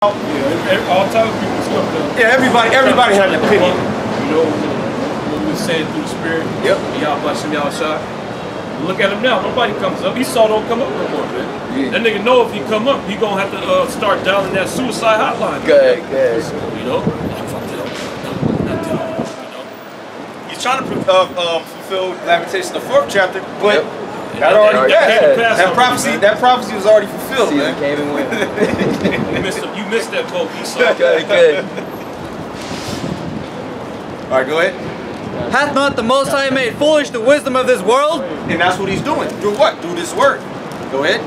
Yeah, all types of people stuff though. Yeah, everybody had an opinion. You know, what we were saying through the spirit. Yep. Y'all blessing y'all shot. Look at him now. Nobody comes up. Esau don't come up no more, man. Yeah. That nigga know if he come up, he gonna have to start dialing that suicide hotline. Good. You know. He's trying to fulfill Lamentations, the 4th chapter, but that prophecy was already fulfilled, man. Came and went. You missed that quote, Esau. Good. All right, go ahead. Hath not the Most High made foolish the wisdom of this world? And that's what he's doing. Through what? Through this word. Go ahead.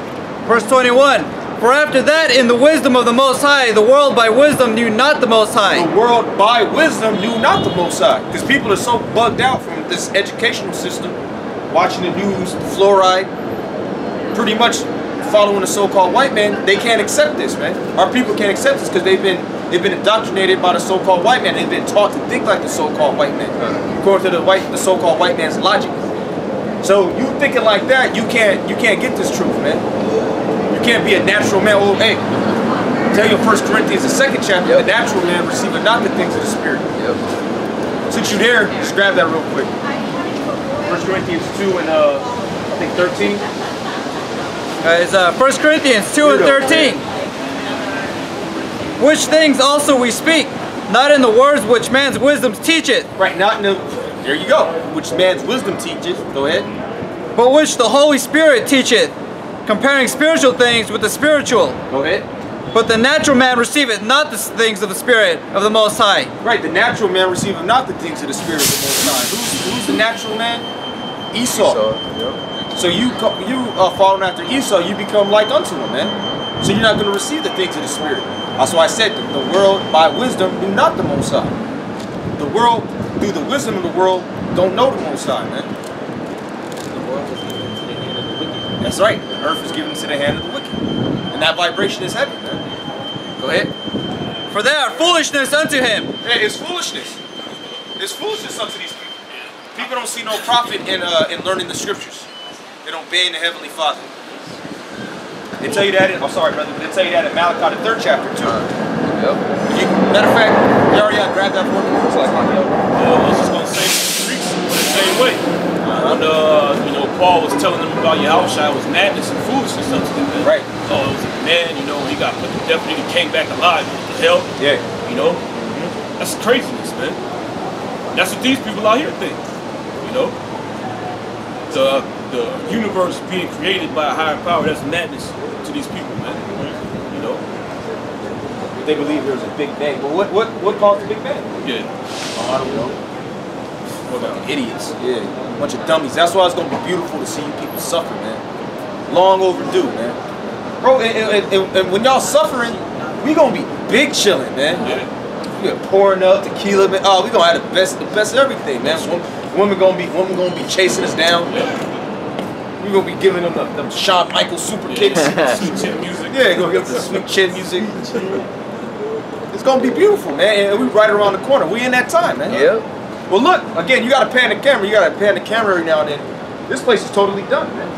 Verse 21. For after that, in the wisdom of the Most High, the world by wisdom knew not the Most High. The world by wisdom knew not the Most High. Because people are so bugged out from this educational system, watching the news, the fluoride, pretty much following the so-called white man. They can't accept this, man. Our people can't accept this because they've been indoctrinated by the so-called white man. They've been taught to think like the so-called white man, according to the so-called white man's logic. So you thinking like that, you can't get this truth, man. You can't be a natural man. Oh, hey, tell you 1 Corinthians, the 2nd chapter, the natural man receiveth not the things of the spirit. Since you're there, just grab that real quick. 1 Corinthians 2 and I think 13. It's 1 Corinthians 2 and 13. Which things also we speak, not in the words which man's wisdom teacheth. Right, not in the, there you go, which man's wisdom teacheth. Go ahead. But which the Holy Spirit teacheth, comparing spiritual things with the spiritual. Go ahead. But the natural man receiveth not the things of the Spirit of the Most High. Right, the natural man receiveth not the things of the Spirit of the Most High. Who's the natural man? Esau. So you following after Esau, you become like unto him, man. So you're not going to receive the things of the Spirit. That's why I said the world by wisdom knew not the Most High. The world, through the wisdom of the world, don't know the Most High, man. The world was given into the hand of the wicked. That's right. The earth is given into the hand of the wicked. And that vibration is heavy, man. Go ahead. For they are foolishness unto him. Yeah, it's foolishness. It's foolishness unto these people. People don't see no profit in learning the scriptures. They don't obey the Heavenly Father. They tell you that in, I'm sorry, brother, but they tell you that in Malachi, the 3rd chapter, too. Matter of fact, you already grabbed that for me. It's like, I was just going to say the streets the same way. When, you know, Paul was telling them about Yahushua, it was madness and foolishness unto them, man. Right. Oh, it was a man, you know, he got put to death and he came back alive. What the hell? Yeah. You know? That's craziness, man. That's what these people out here think. You know? The universe being created by a higher power, that's madness to these people, man. You know? They believe there's a Big Bang. But what caused the Big Bang? Yeah. I don't know. What about idiots? Yeah. A bunch of dummies. That's why it's going to be beautiful to see you people suffer, man. Long overdue, man. Bro, and when y'all suffering, we going to be big chilling, man. Yeah. We are pouring up tequila, man. Oh, we going to have the best of everything, man. Women gonna be chasing us down. Yeah. We're gonna be giving them the Shawn Michaels super kicks. Sweet chin music. Yeah, gonna give them the sweet chin music. It's gonna be beautiful, man. And we right around the corner. We in that time, man. Yep. Well, look again. You gotta pan the camera. You gotta pan the camera every now and then. This place is totally done, man.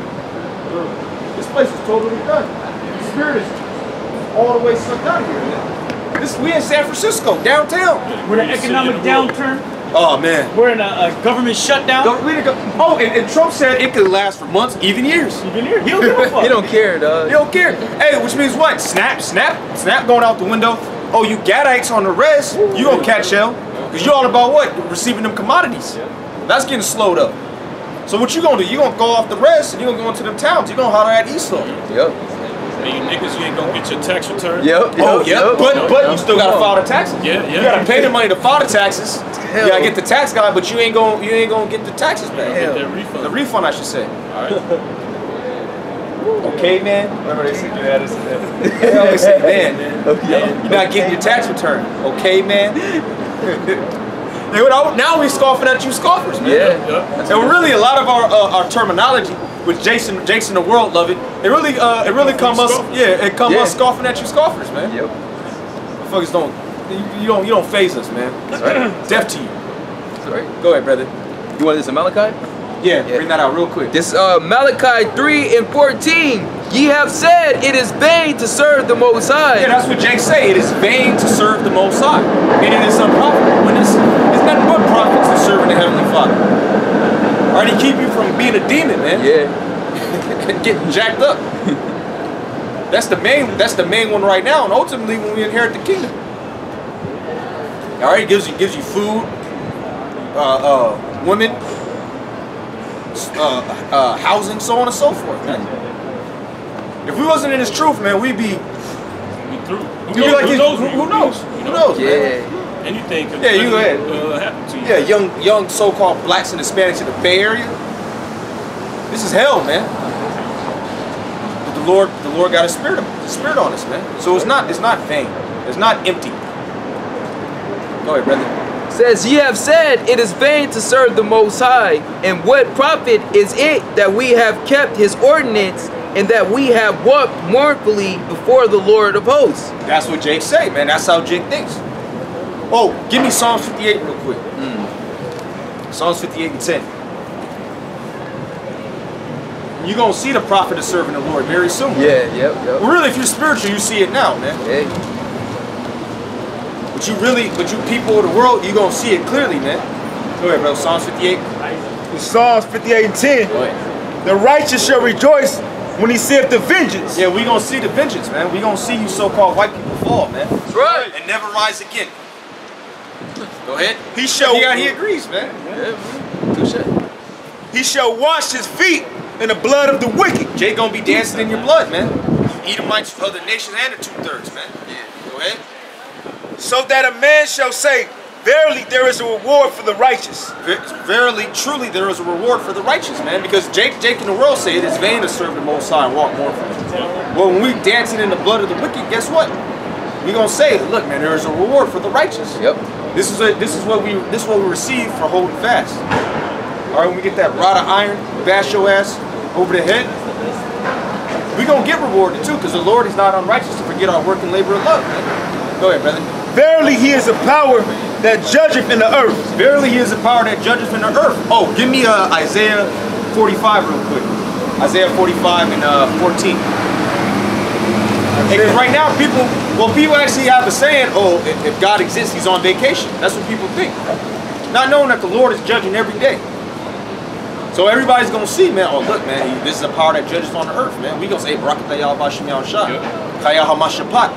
This place is totally done. The spirit is all the way sucked out of here, man. We in San Francisco, downtown. We're in an economic downturn. Oh man. We're in a government shutdown. Oh, and Trump said it could last for months, even years. Even here, he don't give a fuck. He don't care, dog. He don't care. Hey, which means what? Snap going out the window. Oh, you Gadites on the res, you gonna catch hell. Because you're all about what? Receiving them commodities. That's getting slowed up. So what you gonna do? You gonna go off the res and you gonna go into them towns. You gonna holler at Esau. Yep. And you niggas, you ain't gonna get your tax return. Yep. But you still gotta file the taxes. Yeah. You gotta pay the money to file the taxes. You gotta get the tax guy, but you ain't gonna get the taxes back. Get that refund. The refund, I should say. All right. Okay, man. Remember they said that. They always say, man. You're not getting your tax return. Okay, man. Now we're scoffing at you scoffers, man. Yeah. And really, a lot of our terminology, which Jason the world love it. It really come us scoffing at you scoffers, man. Yep. Motherfuckers you don't phase us, man. That's right. Deaf to you. That's right. Go ahead, brother. You want this in Malachi? Yeah, bring that out real quick. This Malachi 3 and 14. Ye have said it is vain to serve the Most High. Yeah, that's what Jake say. It is vain to serve the Most High. And it is unprofitable. When it's nothing but profits to serving the Heavenly Father. Or to keep you from being a demon, man. Yeah. Getting jacked up. That's the main one right now, and ultimately when we inherit the kingdom. Alright, it gives you food, women, housing, so on and so forth, man. If we wasn't in this truth, man, we'd be through. Who knows? Who knows, Yeah. man? Anything could Yeah, you go ahead. happen to you. Yeah, young so-called blacks and Hispanics in the Bay Area. This is hell, man. But the Lord got a spirit on us, man. So it's not vain. It's not empty. Go ahead, brother. Says, ye have said it is vain to serve the Most High, and what profit is it that we have kept his ordinance, and that we have walked mournfully before the Lord of hosts? That's what Jake say, man. That's how Jake thinks. Oh, give me Psalms 58 real quick. Psalms 58 and 10. You're going to see the prophet is serving the Lord very soon. Yeah, yep. Well, really, if you're spiritual, you see it now, man. Hey. But you people of the world, you're going to see it clearly, man. Go ahead, bro. Psalms 58. Psalms 58 and 10. Go ahead. The righteous shall rejoice when he seeth the vengeance. Yeah, we're going to see the vengeance, man. We're going to see you so-called white people fall, man. That's right. And never rise again. Go ahead. He agrees, man. Yeah, touche. He shall wash his feet in the blood of the wicked. Jay gonna be dancing in your blood, man. Edomites, other nations, and the 2/3, man. Yeah. Go ahead. So that a man shall say, verily there is a reward for the righteous. Verily, truly, there is a reward for the righteous, man. Because Jake in the world say it is vain to serve the Most High and walk mournfully. Well, when we dancing in the blood of the wicked, guess what? We gonna say, look, man, there is a reward for the righteous. Yep. This is what we receive for holding fast. All right, when we get that rod of iron, bash your ass over the head, we gonna get rewarded too, because the Lord is not unrighteous to forget our work and labor of love, man. Go ahead, brother. Verily he is a power that judgeth in the earth. Verily he is a power that judgeth in the earth. Oh, give me Isaiah 45 real quick. Isaiah 45 and 14. Because right now people actually have a saying, oh, if God exists, he's on vacation. That's what people think. Not knowing that the Lord is judging every day. So everybody's going to see, man, oh, look, man, this is a power that judges on the earth, man. We going to say, Barakatayah Bashim Yahshua. Kayah HaMashapat.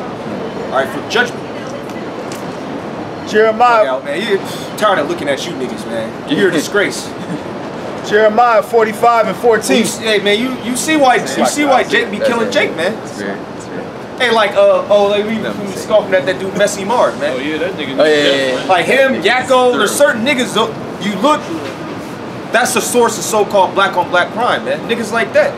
All right, for judgment. Jeremiah. Out, man. You're tired of looking at you niggas, man. You're a disgrace. Jeremiah 45 and 14. Hey, man, you see why Jake be killing Jake, man. Hey, like, we scoffing at that dude Messy Mark, man. Oh, yeah, that nigga. Oh, yeah. Like him, Yakko, there's certain niggas, you look, that's the source of so-called black on black crime, man. Niggas like that.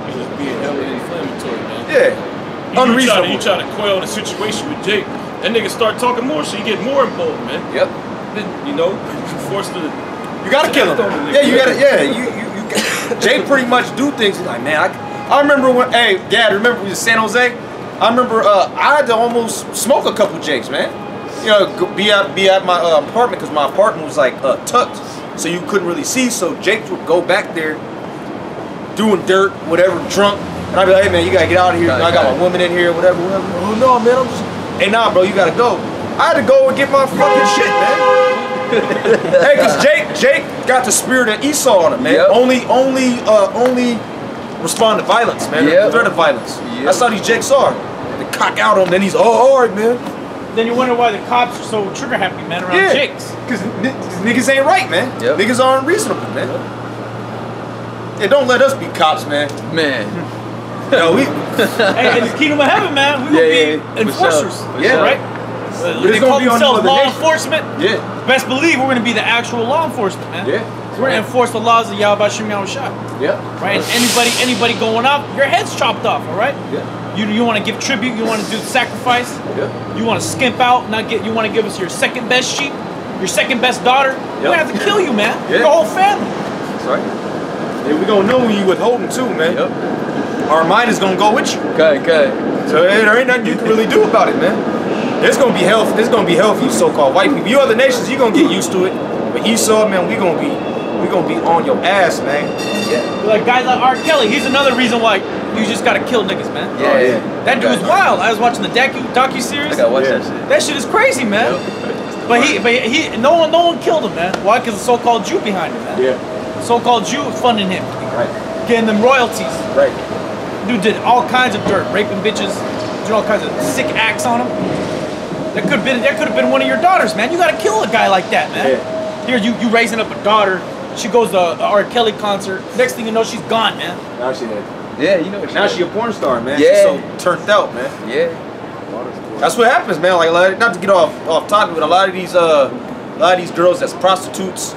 He just being hella inflammatory, man. Yeah. Unreasonable. You try to quell the situation with Jake. That nigga start talking more, so you get more involved, man. Yep. Then, you know, you forced to. You gotta kill him. Yeah, you gotta. Yeah, you Jake pretty much do things. He's like, man, I remember when. Hey, Gad, remember we was in San Jose? I remember I had to almost smoke a couple Jakes, man. You know, be at my apartment because my apartment was like tucked, so you couldn't really see. So Jake would go back there, doing dirt, whatever, drunk, and I'd be like, hey man, you gotta get out of here. I got my woman in here, whatever. Oh no, man, I'm just. Hey, nah, bro, you gotta go. I had to go and get my fucking shit, man. Hey, cause Jake got the spirit of Esau on him, man. Yep. Only respond to violence, man. Yep. The threat of violence. Yep. That's how these Jakes are. They cock out on him, then he's all right, man. Then you wonder why the cops are so trigger happy, man, around Jakes. Cause niggas ain't right, man. Yep. Niggas are unreasonable, man. Yeah, don't let us be cops, man. Man. No, we. Hey, in the kingdom of heaven, man, we gonna be enforcers. Yeah, right. But They call themselves law enforcement. Yeah. Best believe we're gonna be the actual law enforcement, man. Yeah. So we're gonna enforce the laws of Yahweh Shem Yahushua. Yeah. Right. And anybody going up, your head's chopped off. All right. Yeah. You want to give tribute. You want to do the sacrifice. Yeah. You want to skimp out. You want to give us your second best sheep, your second best daughter. We're gonna have to kill you, man. Yeah. Your whole family. That's right. Yeah, we gonna know when you withholding too, man. Yep. Our mind is gonna go with you. Okay. So hey, there ain't nothing you can really do about it, man. It's gonna be health. It's gonna be healthy, so-called white people. You other nations, you gonna get used to it. But Esau, man, we gonna be on your ass, man. Yeah. Like guys like R. Kelly, he's another reason why You just gotta kill niggas, man. Yeah. That dude's wild. I was watching the docu-series. I gotta watch that shit. That shit is crazy, man. But he, no one killed him, man. Why? Because the so-called Jew behind him, man. Yeah. So-called Jew funding him, Right. getting them royalties. Right. Dude did all kinds of dirt, raping bitches, doing all kinds of sick acts on them. That could have been one of your daughters, man. You gotta kill a guy like that, man. Yeah. Here, you raising up a daughter. She goes to a R. Kelly concert. Next thing you know, she's gone, man. Now she did. Yeah, you know what Now she a porn star, man. Yeah. She's so turned out, man. Yeah. That's what happens, man. Like, not to get off topic, but a lot of these girls that's prostitutes,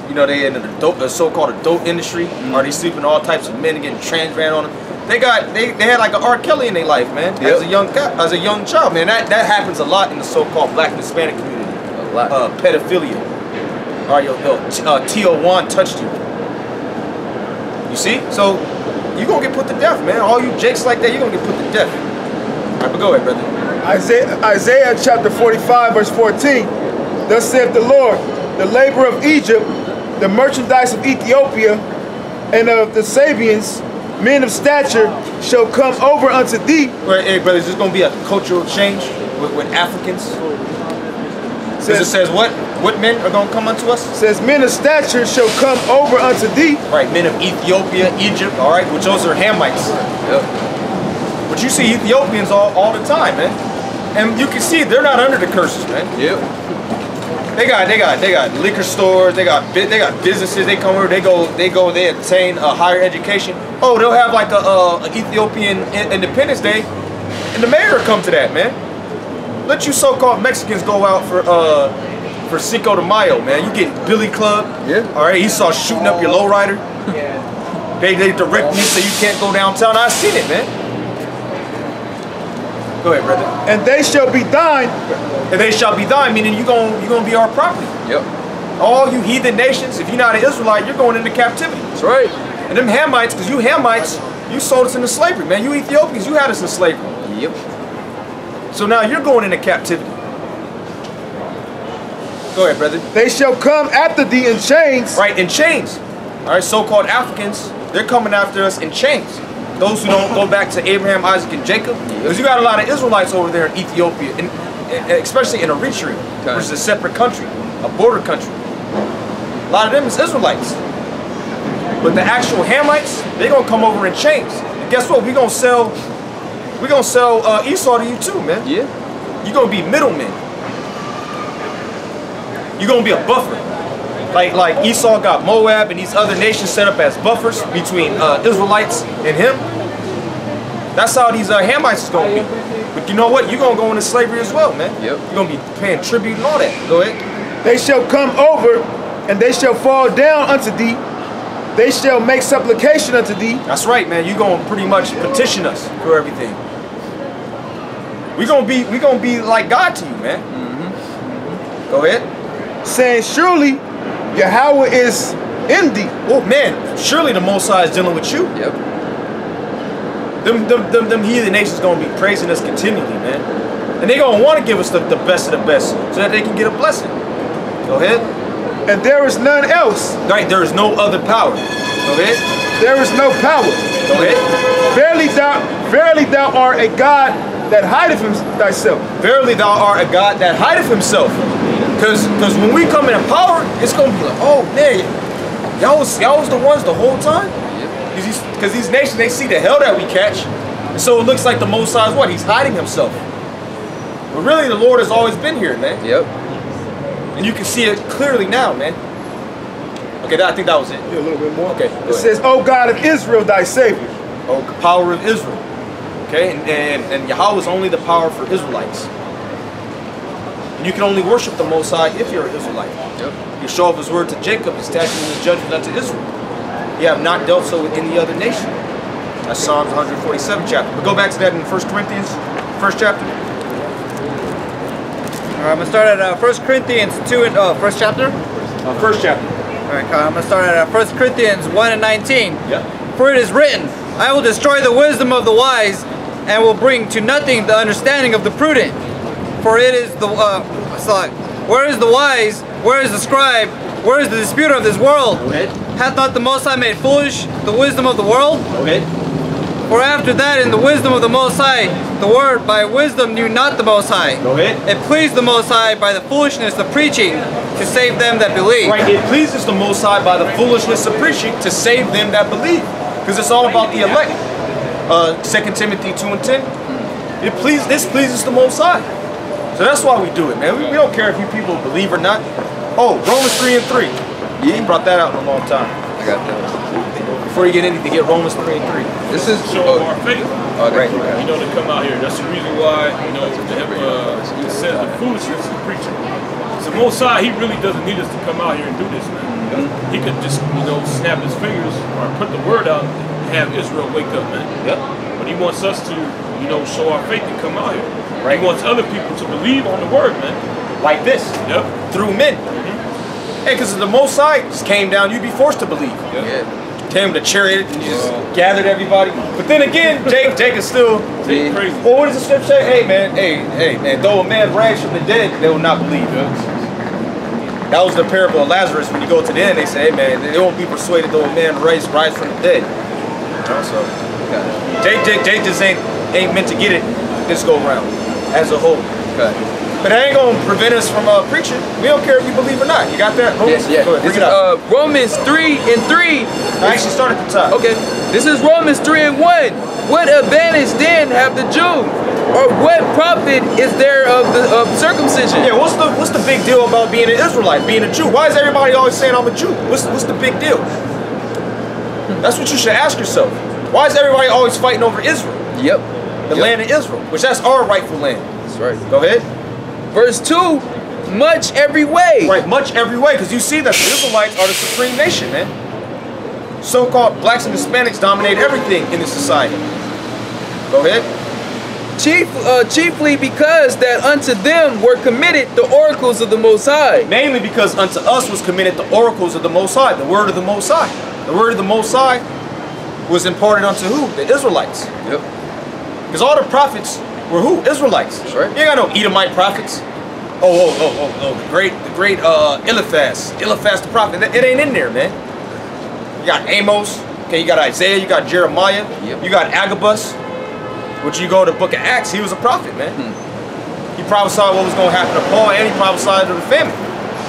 you know, they in the so-called adult industry, or they sleeping with all types of men and getting trans ran on them. They had like an R. Kelly in their life, man. As a young child, man. That happens a lot in the so-called Black and Hispanic community. A lot. Pedophilia. Or T01 touched you. You see? So you gonna get put to death, man. All you jakes like that, you're gonna get put to death. All right, but go ahead, brother. Isaiah chapter 45 verse 14. Thus saith the Lord, the labor of Egypt, the merchandise of Ethiopia, and of the Sabians, men of stature, shall come over unto thee. Well, hey, brother, is this gonna be a cultural change with Africans? It says what? What men are gonna come unto us? Says men of stature shall come over unto thee. Right, men of Ethiopia, Egypt, all right, which those are Hamites. Yep. But you see Ethiopians all the time, man. And you can see they're not under the curses, man. Yep. They got liquor stores, they got businesses, they come over, they attain a higher education. Oh, they'll have like a Ethiopian Independence Day, and the mayor will come to that, man. Let you so-called Mexicans go out for Cinco de Mayo, man. You get Billy Club. Yeah. All right, he saw shooting up your lowrider. They direct me so you can't go downtown. I seen it, man. Go ahead, brother. And they shall be thine. And they shall be thine, meaning you're gonna be our property. Yep. All you heathen nations, if you're not an Israelite, you're going into captivity. That's right. And them Hamites, because you Hamites, you sold us into slavery, man. You Ethiopians, you had us in slavery. Yep. So now you're going into captivity. Go ahead, brother. They shall come after thee in chains. Right, in chains. All right, so-called Africans, they're coming after us in chains. Those who don't go back to Abraham, Isaac, and Jacob. Because you got a lot of Israelites over there in Ethiopia, especially in Eritrea, which is a separate country, a border country. A lot of them is Israelites. But the actual Hamites, they're going to come over in chains. And guess what? We're going to sell Esau to you too, man. Yeah. You're going to be middlemen. You're going to be a buffer. Like Esau got Moab and these other nations set up as buffers between Israelites and him. That's how these Hamites is going to be. But you know what? You're going to go into slavery as well, man. Yep. You're going to be paying tribute and all that. Go ahead. They shall come over, and they shall fall down unto thee. They shall make supplication unto thee. That's right, man. You're going to pretty much petition us for everything. We're going to be like God to you, man. Mm-hmm. Go ahead. Saying, surely Yahweh is in thee. Oh man, surely the Most High is dealing with you. Yep. Them heathen nations gonna be praising us continually, man. And they gonna want to give us the best of the best so that they can get a blessing. Go ahead. And there is none else. Right, there is no other power. Go ahead. There is no power. Go ahead. Verily thou art a God that hideth thyself. Verily thou art a God that hideth himself. Because when we come in power, it's going to be like, oh man, y'all was the ones the whole time? Because these nations, they see the hell that we catch. And so it looks like the Most High is what? He's hiding himself. But really, the Lord has always been here, man. Yep. And you can see it clearly now, man. Okay, I think that was it. Yeah, a little bit more. Okay. It says, O God of Israel, thy Savior. Oh, power of Israel. Okay, and Yahweh is only the power for Israelites. You can only worship the Most High if you're an Israelite. Yep. You show off his word to Jacob, his statutes and his judgment unto Israel. You have not dealt so with any other nation. That's Psalms 147 chapter. But go back to that in 1 Corinthians, first chapter. All right, I'm going to start at 1 Corinthians 2 and first chapter? First chapter. All right, I'm going to start at 1 Corinthians 1 and 19. Yep. For it is written, I will destroy the wisdom of the wise and will bring to nothing the understanding of the prudent. For it is the, where is the wise, where is the scribe, where is the disputer of this world? Go ahead. Hath not the Most High made foolish the wisdom of the world? Go ahead. For after that, in the wisdom of the Most High, the word by wisdom knew not the Most High. Go ahead. It pleased the Most High by the foolishness of preaching to save them that believe. Right, it pleases the Most High by the foolishness of preaching to save them that believe. Because it's all about the elect. 2 Timothy 2 and 10. This pleases the Most High. So that's why we do it, man. We don't care if you people believe or not. Oh, Romans 3 and 3. Yeah, you brought that out in a long time. I got that. Before you get anything, get Romans 3 and 3. This is Show of our faith. Right. You know, to come out here. That's the reason why, you know, it says the foolishness of preaching. So Most High, he really doesn't need us to come out here and do this, man. He could just, you know, snap his fingers or put the word out and have Israel wake up, man. Yep. But he wants us to, you know, show our faith and come out here. Right. He wants other people to believe on the word, man. Like this. Yep. Through men. Hey, because the Most High just came down, you'd be forced to believe. yeah. Came with a chariot and just gathered everybody. But then again, Jake is still It's crazy. Well, what does the scripture say? Hey man, though a man rise from the dead, they will not believe. That was the parable of Lazarus. When you go to the end, they say, hey man, they won't be persuaded though a man rise from the dead. You know, so Jake just ain't meant to get it this go round as a whole. But that ain't gonna prevent us from preaching. We don't care if you believe or not. You got that? Yes, yeah. Go ahead, This bring is it up. Romans 3 and 3. I actually start at the top. Okay, this is Romans 3 and 1. What advantage then have the Jew? Or what profit is there of the circumcision? Yeah, what's the big deal about being an Israelite, being a Jew? Why is everybody always saying I'm a Jew? What's the big deal? That's what you should ask yourself. Why is everybody always fighting over Israel? Yep. The land of Israel, which that's our rightful land. That's right. Go ahead. Verse 2, much every way. Right, much every way, because you see that the Israelites are the supreme nation, man. So-called blacks and Hispanics dominate everything in this society. Go ahead. Chiefly because that unto them were committed the oracles of the Most High. Mainly because unto us was committed the oracles of the Most High, the word of the Most High. The word of the Most High was imparted unto who? The Israelites. Yep. Because all the prophets were who? Israelites. That's right. You ain't got no Edomite prophets. The great Eliphaz the prophet. It ain't in there, man. You got Amos, okay, you got Isaiah, you got Jeremiah, you got Agabus. Which you go to the book of Acts, he was a prophet, man. He prophesied what was going to happen to Paul, and he prophesied of the famine.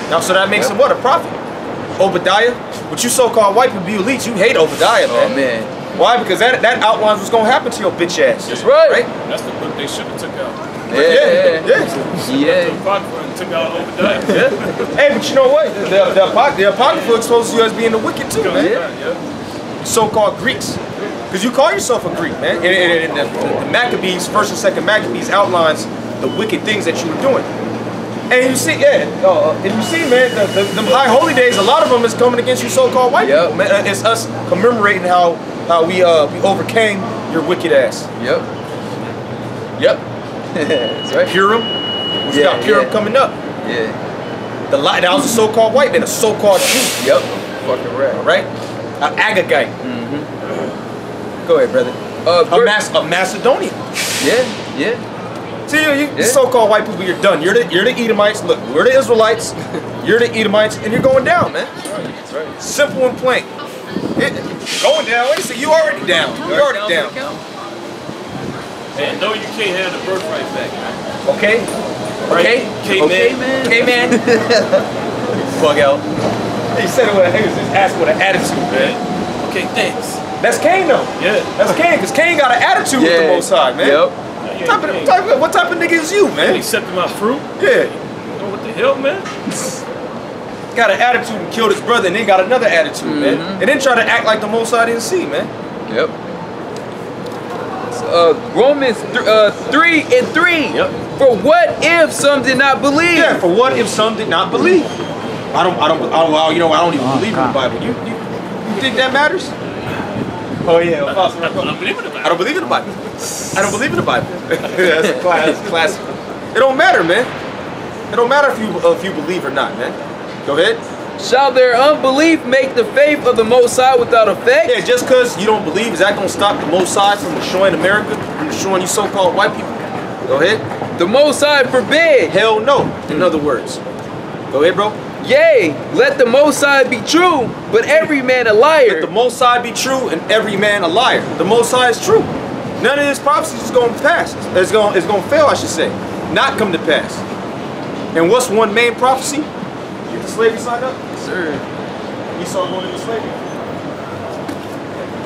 Now, so that makes him what? A prophet. Obadiah, but you so-called white people, you elites, you hate Obadiah, man. Oh, man. Why? Because that outlines what's going to happen to your bitch ass. That's right. That's the book they should have took out. Yeah. The Apocrypha and took out Obadiah. Hey, but you know what? The Apocrypha exposes you as being the wicked too, man. So-called Greeks. Because you call yourself a Greek, man. And the Maccabees, 1st and 2nd Maccabees outlines the wicked things that you were doing. And you see, man, the high holy days, a lot of them is coming against you so-called white people, man. It's us commemorating how we overcame your wicked ass. Yep. That's right. Purim. We got Purim coming up. Yeah. That was a so-called white man, a so-called Jew. Yep. Fucking right. Right? An Agagite. Go ahead, brother. A Macedonian. Yeah. See, you so-called white people, you're done. You're the Edomites. Look, we're the Israelites. You're the Edomites, and you're going down, man. That's right. Simple and plain. Going down. Wait a second. You already down. You're already down. And no, you can't have the birthright back, man. Okay. Right? K-man. K-man. Bug out. He said it with he was just asking with an attitude, man. Okay, thanks. That's Cain, though. Yeah. That's Cain, because Cain got an attitude with the Most High, man. Yep. What type of nigga is you, man? He accepted my fruit. Yeah. You know what the hell, man? Got an attitude and killed his brother, and then got another attitude, man. And then try to act like the Most High didn't see, man. Yep. Romans 3 and 3. Yep. For what if some did not believe? Yeah. For what if some did not believe? I don't even believe in the Bible. You think that matters? Oh yeah. I don't believe in the Bible. I don't believe in the Bible. I don't believe in the Bible. That's a classic. It don't matter, man. It don't matter if you believe or not, man. Go ahead. Shall their unbelief make the faith of the Most High without effect? Yeah, just because you don't believe, is that going to stop the Most High from destroying America, from destroying you so-called white people? Go ahead. The Most High forbid. Hell no, in other words. Go ahead, bro. Yea, let the Most High be true, but every man a liar. Let the Most High be true and every man a liar. The Most High is true. None of his prophecies is going to pass. It's going to fail, I should say. Not come to pass. And what's one main prophecy? Get the slavery signed up? Yes, sir. Esau going into slavery.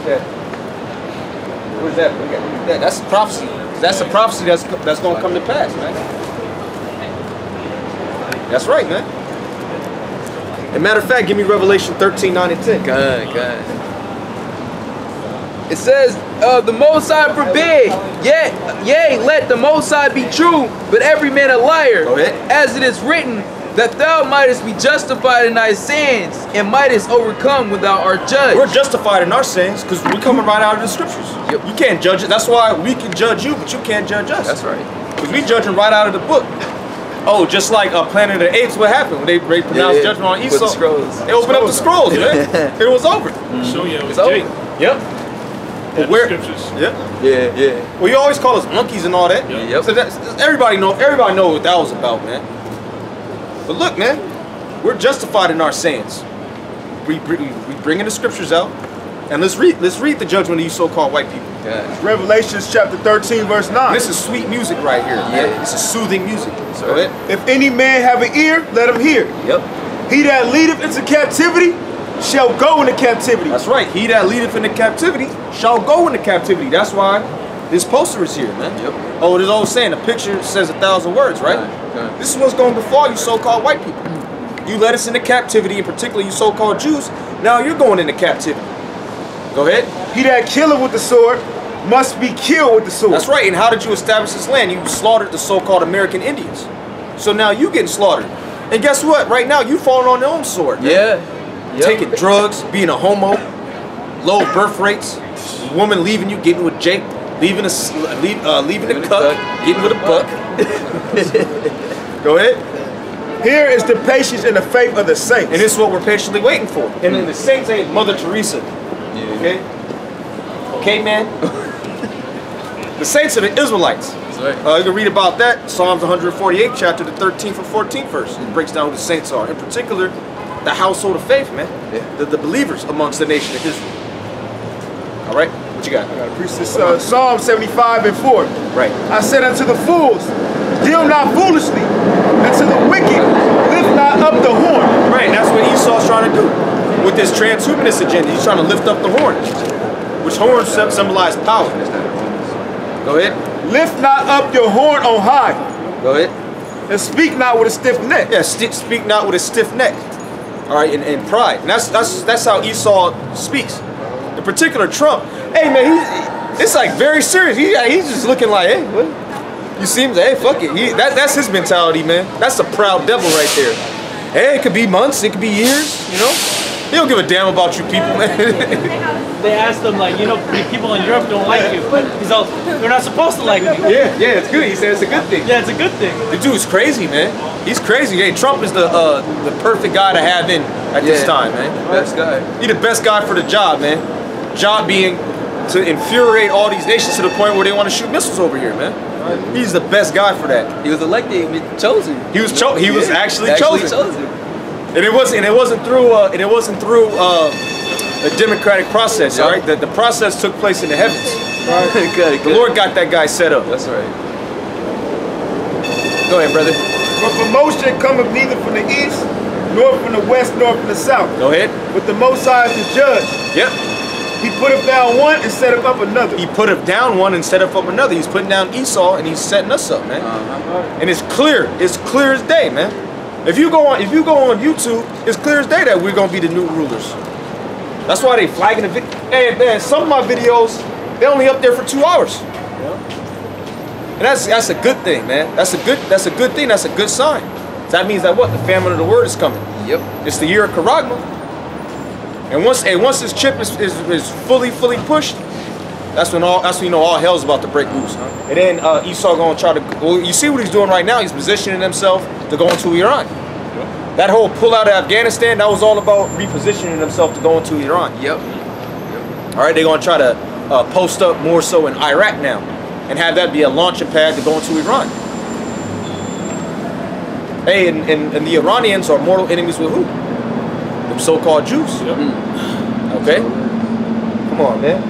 Okay. Where's that? That's a prophecy. That's a prophecy that's going to come to pass, man. That's right, man. As a matter of fact, give me Revelation 13, 9, and 10. Good. It says, the Most High forbid, yea, let the Most High be true, but every man a liar. Go ahead. As it is written, that thou mightest be justified in thy sins, and mightest overcome when thou art judged. We're justified in our sins because we're coming right out of the scriptures. Yep. You can't judge it. That's why we can judge you, but you can't judge us. That's right. Because we judging right out of the book. Oh, just like Planet of the Apes, what happened when they pronounced judgment on Esau? With the scrolls. They opened up the scrolls, man. It was over. Show you it was It's over. Jake. Yep. But where? Scriptures. Yep. Yeah. Well, you always call us monkeys and all that. Yep. So everybody know what that was about, man. But look, man, we're justified in our sins. We bringing the scriptures out, and let's read the judgment of you so-called white people. Revelations chapter 13, verse 9. This is sweet music right here, man. Yeah. This is soothing music. Go ahead. If any man have an ear, let him hear. Yep. He that leadeth into captivity shall go into captivity. That's right. He that leadeth into captivity shall go into captivity. That's why this poster is here, man. Yep. Oh, there's old saying, a picture says 1,000 words, right? Okay. This is what's going to befall you so-called white people. You led us into captivity, in particular you so-called Jews. Now you're going into captivity. Go ahead. He that killeth with the sword must be killed with the sword. That's right. And how did you establish this land? You slaughtered the so-called American Indians. So now you getting slaughtered. And guess what? Right now you falling on your own sword. Man. Yeah. Yep. Taking drugs, being a homo, low birth rates, woman leaving you, getting with Jake, leaving the cuck, getting with a buck. Go ahead. Here is the patience and the faith of the saints. And this is what we're patiently waiting for. And then the saints ain't Mother Teresa. Okay? Okay, man? The saints are the Israelites. That's right. You can read about that, Psalms 148, chapter the 13th and 14th verse. It breaks down who the saints are. In particular, the household of faith, man. Yeah. The believers amongst the nation of Israel. All right? What you got? I gotta preach this Psalm 75 and 4. Right. I said unto the fools, deal not foolishly, and to the wicked, lift not up the horn. Right, and that's what Esau's trying to do with this transhumanist agenda. He's trying to lift up the horn, which horns symbolize power. Go ahead. Lift not up your horn on high, Go ahead. and speak not with a stiff neck. Yeah, speak not with a stiff neck. All right, and pride. And that's how Esau speaks. In particular, Trump. Hey, man, it's like very serious. He's just looking like, hey, what? You see him, hey, fuck it. That's his mentality, man. That's a proud devil right there. Hey, it could be months, it could be years, you know? He don't give a damn about you people, man. They asked him, like, people in Europe don't like you. He's all, they're not supposed to like me. Yeah, it's good. He said it's a good thing. Yeah, it's a good thing. The dude's crazy, man. He's crazy. Hey, Trump is the perfect guy to have in at this time, man. Best guy. He's the best guy for the job, man. Job being to infuriate all these nations to the point where they want to shoot missiles over here, man. He's the best guy for that. He was elected, chosen. He was actually chosen. chosen. And it wasn't through a democratic process, all right? The process took place in the heavens. Good. The Lord got that guy set up. That's right. Go ahead, brother. For promotion cometh neither from the east, nor from the west, nor from the south. Go ahead. But the Most High is the judge. Yep. He putteth down one and setteth up another. He put him down one and set up another. He's putting down Esau and he's setting us up, man. And it's clear as day, man. If you go on YouTube, it's clear as day that we're gonna be the new rulers. That's why they flagging the video. Hey man, some of my videos, they're only up there for 2 hours. And that's a good thing, man. That's a good thing. That's a good sign. That means that what? The famine of the word is coming. Yep. It's the year of Karagma. And once this chip is fully pushed, that's when you know all hell's about to break loose. And then Esau gonna try to. Well, you see what he's doing right now. He's positioning himself to go into Iran. That whole pull out of Afghanistan, that was all about repositioning himself to go into Iran. Yep. All right, they're gonna try to post up more so in Iraq now, and have that be a launching pad to go into Iran. Hey, and the Iranians are mortal enemies with who? The so-called Jews. Yep. Okay? Come on, man.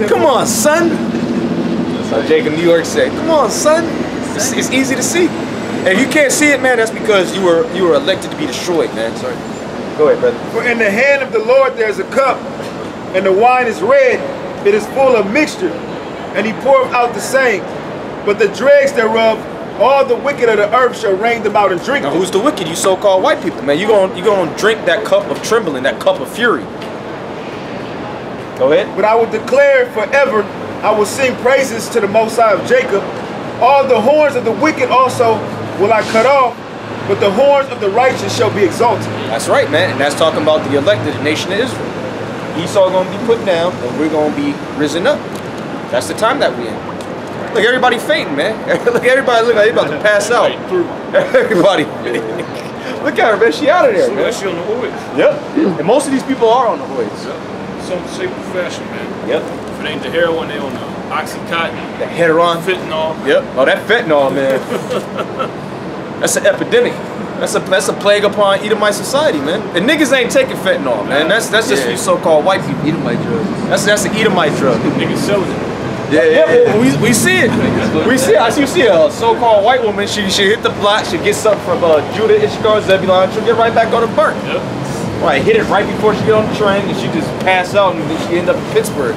Come on, son. That's how Jacob New York said. Come on, son. It's easy to see. And if you can't see it, man, that's because you were elected to be destroyed, man. Sorry. Go ahead, brother. For in the hand of the Lord there is a cup, and the wine is red, it is full of mixture, and he poureth out the same. But the dregs thereof, all the wicked of the earth shall rain them out and drink Now, them. who's the wicked? You so-called white people, man. You gonna drink that cup of trembling, that cup of fury. Go ahead. But I will declare forever, I will sing praises to the Most High of Jacob. All the horns of the wicked also will I cut off, but the horns of the righteous shall be exalted. That's right, man. And that's talking about the elected nation of Israel. Esau gonna be put down, and we're gonna be risen up. That's the time that we in. Look, everybody fainting, man. Look, everybody look like they about to pass out. Everybody. Look at her, man. She out of there, man. She on the hood. Yep. And most of these people are on the hoods. Some shape or fashion, man. Yep. If it ain't the heroin, they on the Oxycontin, The heteron. fentanyl. Yep. Oh, that fentanyl, man. That's an epidemic. That's a plague upon Edomite society, man. And niggas ain't taking fentanyl, man. That's just you so-called white people. Edomite drugs. That's an Edomite drug. Niggas selling it. Yeah, we see it. We see it. I see a so-called white woman. She hit the block. She gets something from Judah, Issachar, Zebulon. She'll get right back on the burn. Yep. Right, hit it right before she get on the train, and she just pass out, and then she end up in Pittsburgh.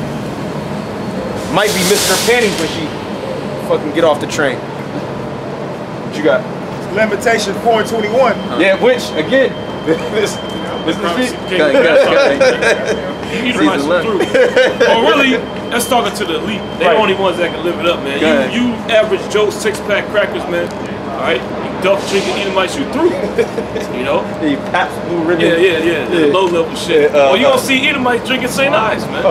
Might be missing her panties when she fucking get off the train. What you got? Lamentation 4:21. Yeah, which again, this Edomites are through. Oh, really? That's talking to the elite. They the only ones that can live it up, man. You average Joe 6-pack crackers, man. All right, you duck drinking Edomites, you through. You know? The Pabst Blue Ribbon. Yeah. The low level shit. Oh, you gonna see Edomites drinking St. Ice, man.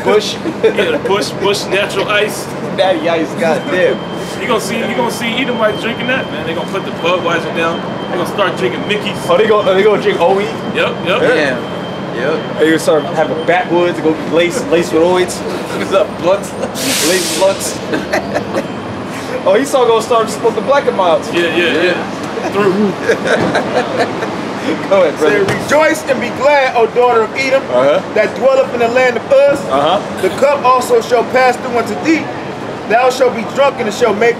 Bush. Yeah, the Bush natural ice. Daddy Ice, goddamn. You gonna see Edomites drinking that, man. They gonna put the Budweiser down. They gonna start drinking Mickey's. Oh, they gonna drink OE. Yep. Damn. Yep. They gonna start having backwoods and go lace with oids. What's up, blunts? Lace blunts. Oh, he saw gonna start smoking black and milds. Yeah. Through. Go ahead, Say, brother. rejoice and be glad, O daughter of Edom, that dwelleth in the land of Uz. The cup also shall pass through unto thee. Thou shalt be drunken and shall make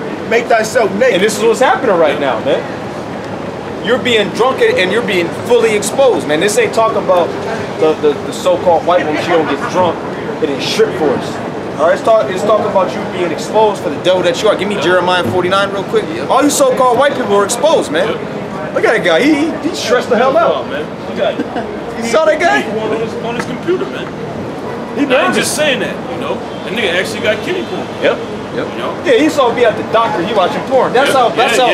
thyself naked. And this is what's happening right now, man. You're being drunken and you're being fully exposed, man. This ain't talking about the so-called white woman. She don't get drunk and then strip for us. All right, it's talking about you being exposed for the devil that you are. Give me Jeremiah 49 real quick. All you so-called white people are exposed, man. Look at that guy. He stressed the hell out. Man. You saw that guy? On his computer, man. He I ain't just saying that, you know. That nigga actually got kiddie porn. Yep. You know? Yeah, he saw me at the doctor. He watching porn. That's how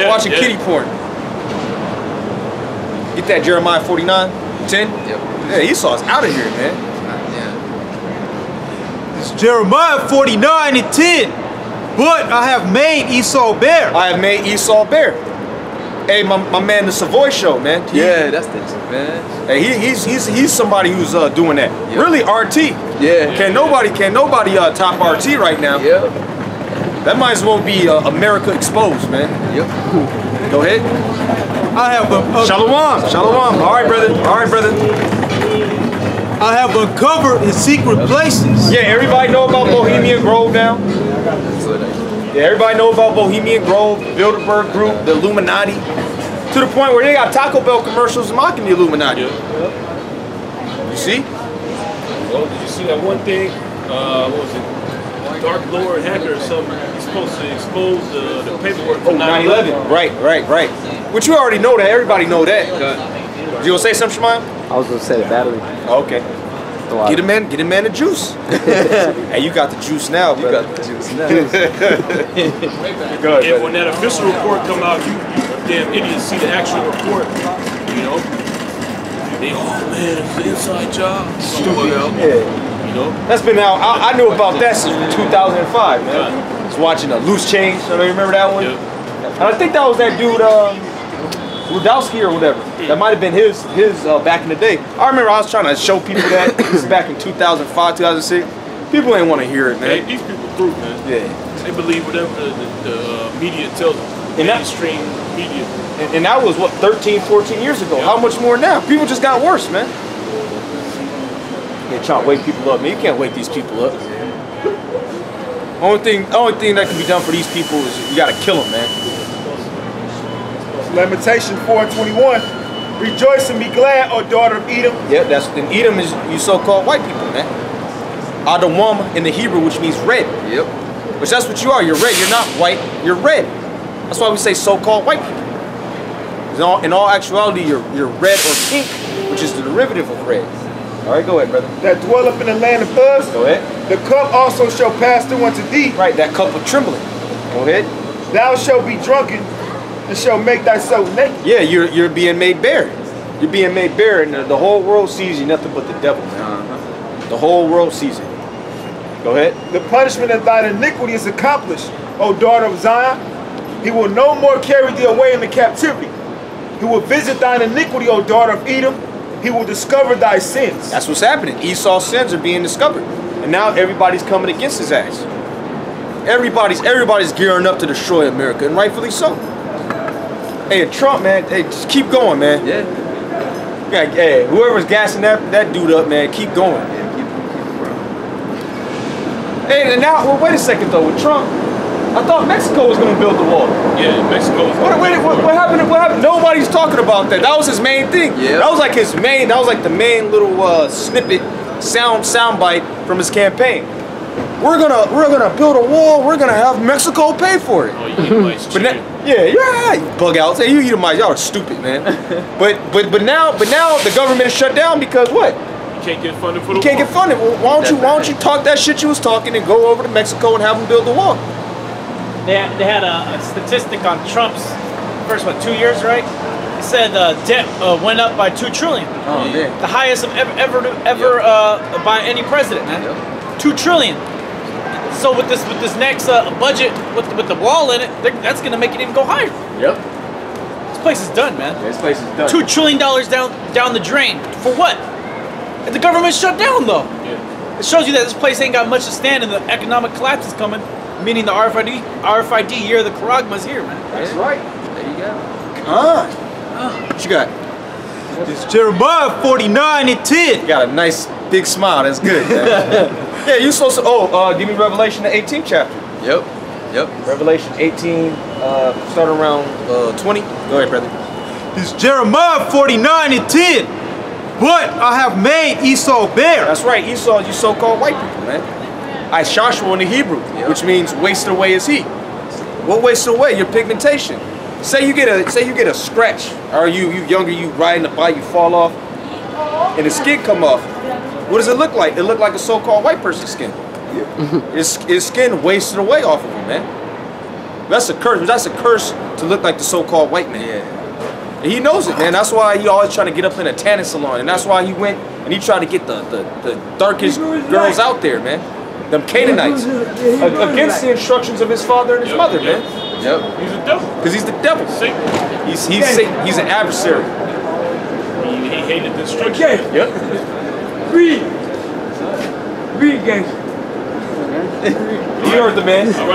watching kiddie porn. Get that Jeremiah 49, 10. Yep. Yeah, Esau's out of here, man. It's Jeremiah 49 and 10. But I have made Esau bare. I have made Esau bare. Hey, my man, the Savoy Show, man. Yeah, that's the man. Hey, he's somebody who's doing that. Yep. Really, RT. Yeah. Can nobody top RT right now? Yep. That might as well be America exposed, man. Yep. Go ahead. I have Shalom. All right, brother. I have uncovered his secret places. Yeah, everybody know about Bohemian Grove now? Yeah, everybody know about Bohemian Grove, the Bilderberg Group, the Illuminati. To the point where they got Taco Bell commercials mocking the Illuminati. You see? Well, did you see that one thing? What was it? Dark Lord hacker or something. He's supposed to expose the paperwork for 9/11. Right. Which you already know that. Everybody know that. You gonna say something, Shemai? I was gonna say the battery. Okay. Get a man the juice. Hey, you got the juice now, bro. You got the juice now. Go ahead, And when that official report come out, you damn idiots see the actual report, you know? They, oh man, it's an inside job. Stupid. You know? That's been out. I knew about that since 2005, man. I was watching a Loose Change. You remember that one? And I think that was that dude, Rudowski or whatever. That might have been his back in the day. I remember I was trying to show people that. This is back in 2005, 2006. People ain't want to hear it, man. Hey, these people through, man. Yeah. They believe whatever the media tells them. mainstream media. And that was what 13, 14 years ago. How much more now? People just got worse, man. They're trying to wake people up, man. You can't wake these people up. Only thing that can be done for these people is you gotta kill them, man. Lamentation 4:21. Rejoice and be glad, O daughter of Edom. Yep, and Edom is you so-called white people, man. Adamam in the Hebrew, which means red. Yep. Which that's what you are. You're red. You're not white. You're red. That's why we say so-called white people. In all actuality, you're red or pink, which is the derivative of red. All right, go ahead, brother. That dwell up in the land of Uz. Go ahead. The cup also shall pass through unto thee. Right, that cup of trembling. Go ahead. Thou shalt be drunken and shall make thyself naked. Yeah, you're being made bare. You're being made bare, and the whole world sees you nothing but the devil, man. The whole world sees it. Go ahead. The punishment of thine iniquity is accomplished, O daughter of Zion. He will no more carry thee away into captivity. He will visit thine iniquity, O daughter of Edom. He will discover thy sins. That's what's happening. Esau's sins are being discovered. And now everybody's coming against his ass. Everybody's gearing up to destroy America, and rightfully so. Hey, Trump, man, hey, just keep going, man. Yeah. Hey, whoever's gassing that dude up, man, keep going. Hey, and now, well, wait a second though, with Trump, I thought Mexico was gonna build the wall. Yeah, Mexico was What happened? What happened? Nobody's talking about that. That was his main thing. Yeah. That was like the main little snippet, soundbite from his campaign. We're gonna build a wall. We're gonna have Mexico pay for it. Oh, you Edomites But now, yeah, you bug out. Say you Edomites, y'all are stupid, man. but now the government is shut down because what? You can't get funded for the You can't war. get funded. Well, why don't you talk that shit you was talking and go over to Mexico and have them build the wall? They had a statistic on Trump's first, 2 years, right? It said debt went up by $2 trillion. Oh, man. The highest of ever by any president, man. Yep. $2 trillion. So with this next budget with the wall in it, that's gonna make it even go higher. Yep. This place is done, man. This place is done. $2 trillion down the drain for what? And the government's shut down though. Yeah. It shows you that this place ain't got much to stand, and the economic collapse is coming. Meaning the RFID year of the Karagma is here, man. That's right. There you go. What you got? It's Jeremiah 49:10. You got a nice big smile. That's good, man. Yeah, you supposed to. Give me Revelation the 18th chapter. Yep. Revelation 18, start around 20. Go ahead, brother. It's Jeremiah 49:10. But I have made Esau bare. That's right. Esau, you so-called white people, man. I Joshua in the Hebrew, which means wasted away is he. What wasted away? Your pigmentation. Say you get a scratch, or you younger, you riding the bike, you fall off, and the skin come off. What does it look like? It look like a so-called white person's skin. His skin wasted away off of him, man. That's a curse. That's a curse to look like the so-called white man. Yeah. And he knows it, man. That's why he always trying to get up in a tanning salon, and that's why he went and he tried to get the darkest girls out there, man. Them Canaanites, against the instructions of his father and his mother, man. Yep. He's a devil. Because he's the devil. Satan. He's Satan. He's an adversary. He hated the instruction. Yep. Read, gang. You heard the man. All right.